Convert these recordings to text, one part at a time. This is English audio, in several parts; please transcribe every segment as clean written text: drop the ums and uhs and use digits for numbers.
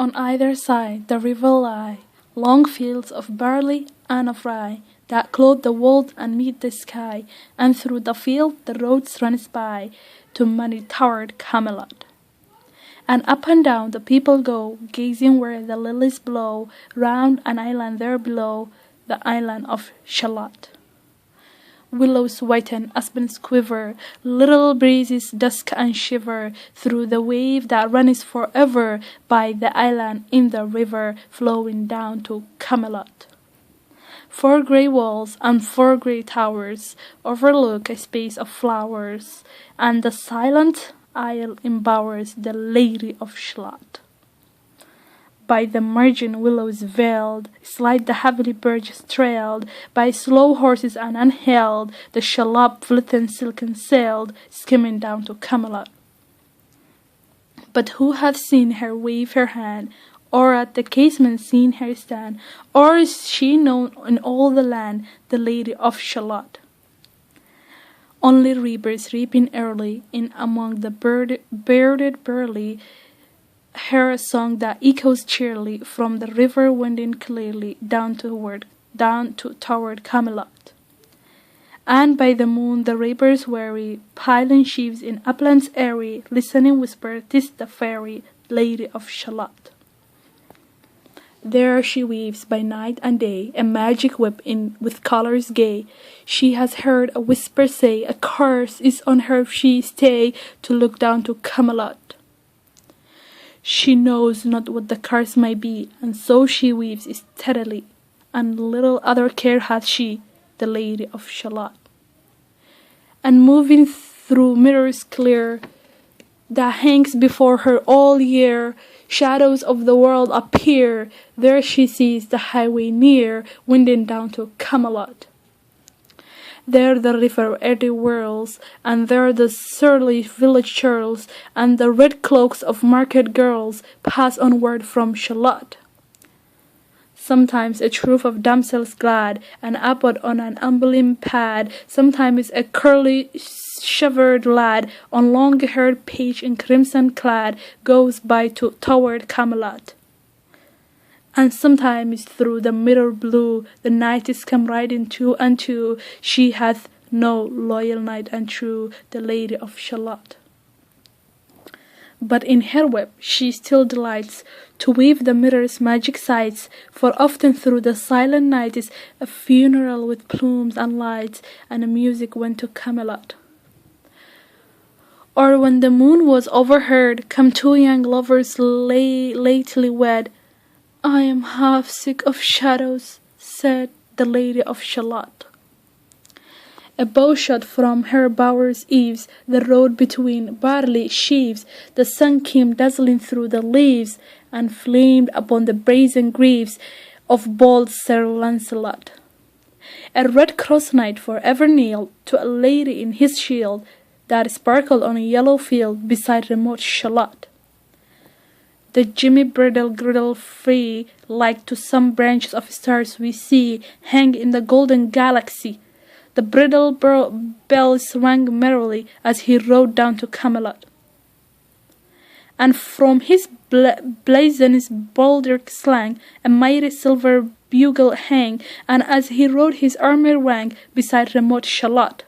On either side the river lie, long fields of barley and of rye, that clothe the wold and meet the sky, and through the field the roads runs by, to many-towered Camelot. And up and down the people go, gazing where the lilies blow, round an island there below, the island of Shalott. Willows whiten, aspens quiver, little breezes dusk and shiver, through the wave that runs forever, by the island in the river, flowing down to Camelot. 4 grey walls and 4 grey towers overlook a space of flowers, and the silent isle embowers the Lady of Shalott. By the margin willows veiled, slide the heavily birches trailed, by slow horses and unhailed, the shallop flitting silken sailed, skimming down to Camelot. But who hath seen her wave her hand, or at the casement seen her stand, or is she known in all the land, the Lady of Shalott? Only reapers reaping early, in among the bearded burly, hear a song that echoes cheerily from the river winding clearly down toward Camelot. And by the moon the reapers weary, piling sheaves in uplands airy, listening whisper, "'Tis the fairy Lady of Shalott." There she weaves by night and day a magic web with colors gay. She has heard a whisper say, a curse is on her if she stay to look down to Camelot. She knows not what the curse may be, and so she weaves steadily, and little other care hath she, the Lady of Shalott. And moving through mirrors clear, that hangs before her all year, shadows of the world appear, there she sees the highway near, winding down to Camelot. There the river eddy whirls, and there the surly village churls, and the red cloaks of market girls pass onward from Shalott. Sometimes a troop of damsels glad, an abbot on an ambling pad, sometimes a curly shivered lad, on long-haired page in crimson clad, goes by toward Camelot. And sometimes through the mirror blue the knights come riding two and two, she hath no loyal knight and true, the Lady of Shalott. But in her web she still delights to weave the mirror's magic sights, for often through the silent night is a funeral with plumes and lights, and a music went to Camelot. Or when the moon was overheard, come 2 young lovers lately wed. I am half sick of shadows, said the Lady of Shalott. A bowshot from her bower's eaves, the road between barley sheaves, the sun came dazzling through the leaves, and flamed upon the brazen greaves of bold Sir Lancelot. A red cross knight for ever kneeled to a lady in his shield, that sparkled on a yellow field beside remote Shalott. The gemmy bridle girdle free, like to some branches of stars we see, hang in the golden galaxy. The bridle bells rang merrily as he rode down to Camelot. And from his blazon's baldric slang a mighty silver bugle hang, and as he rode his armor rang beside remote Shalott.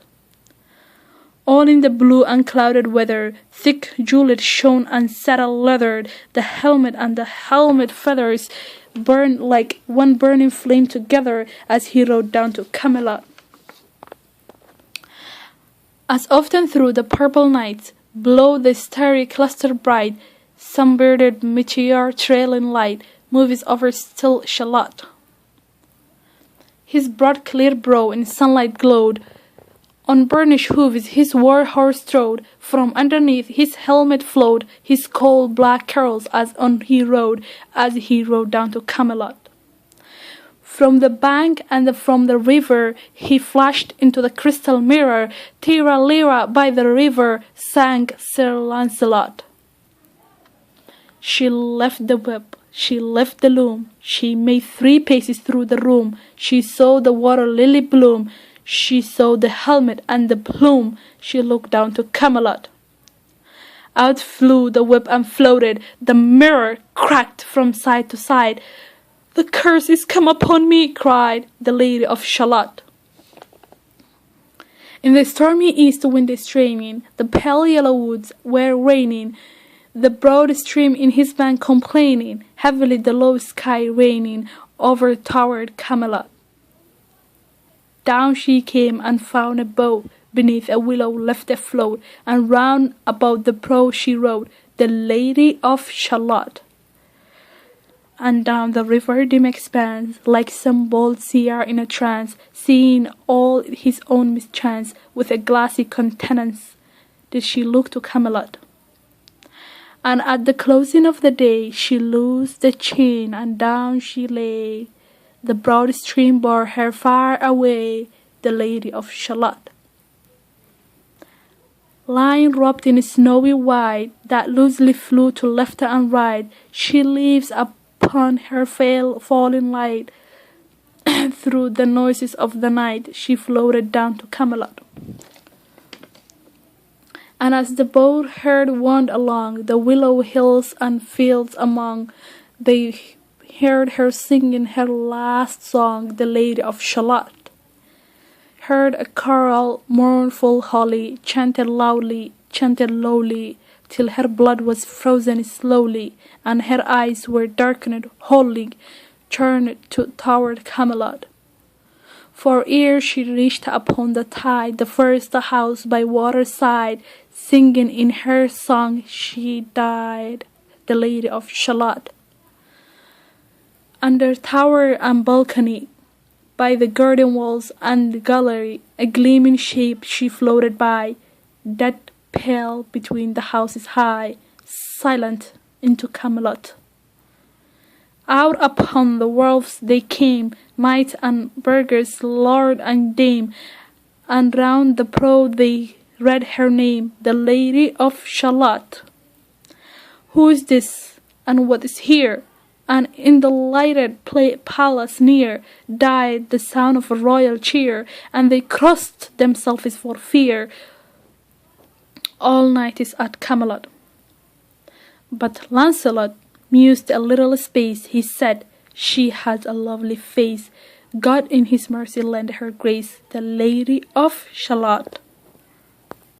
All in the blue unclouded weather, thick jeweled shone and saddle leathered, the helmet and the helmet feathers burned like one burning flame together as he rode down to Camelot. As often through the purple night, blow the starry cluster bright, some bearded meteor trailing light moves over still Shalott. His broad clear brow in sunlight glowed, on burnished hooves his war horse trode, from underneath his helmet flowed his coal black curls as on he rode down to Camelot. From the bank and from the river he flashed into the crystal mirror, Tira Lira by the river sang Sir Lancelot. She left the web, she left the loom, she made 3 paces through the room, she saw the water lily bloom, she saw the helmet and the plume, she looked down to Camelot. Out flew the whip and floated, the mirror cracked from side to side. "The curse is come upon me," cried the Lady of Shalott. In the stormy east wind streaming, the pale yellow woods were raining, the broad stream in his bank complaining, heavily the low sky raining over towered Camelot. Down she came and found a boat beneath a willow left afloat, and round about the prow she rode, the Lady of Shalott. And down the river dim expanse, like some bold seer in a trance, seeing all his own mischance, with a glassy countenance did she look to Camelot. And at the closing of the day she loosed the chain, and down she lay. The broad stream bore her far away, the Lady of Shalott. Lying wrapped in snowy white, that loosely flew to left and right, she leaves upon her falling light. Through the noises of the night she floated down to Camelot. And as the boat herd wound along the willow hills and fields among, they heard her singing her last song, the Lady of Shalott. Heard a choral mournful holy, chanted loudly, chanted lowly, till her blood was frozen slowly, and her eyes were darkened wholly, turned toward Camelot. For ere she reached upon the tide, the first house by water side, singing in her song she died, the Lady of Shalott. Under tower and balcony, by the garden walls and gallery, a gleaming shape she floated by, dead pale between the houses high, silent into Camelot. Out upon the wharfs they came, knight and burghers, lord and dame, and round the prow they read her name, the Lady of Shalott. Who is this, and what is here? And in the lighted palace near died the sound of a royal cheer, and they crossed themselves for fear. All night is at Camelot. But Lancelot mused a little space. He said, "She has a lovely face. God in his mercy lend her grace, the Lady of Shalott."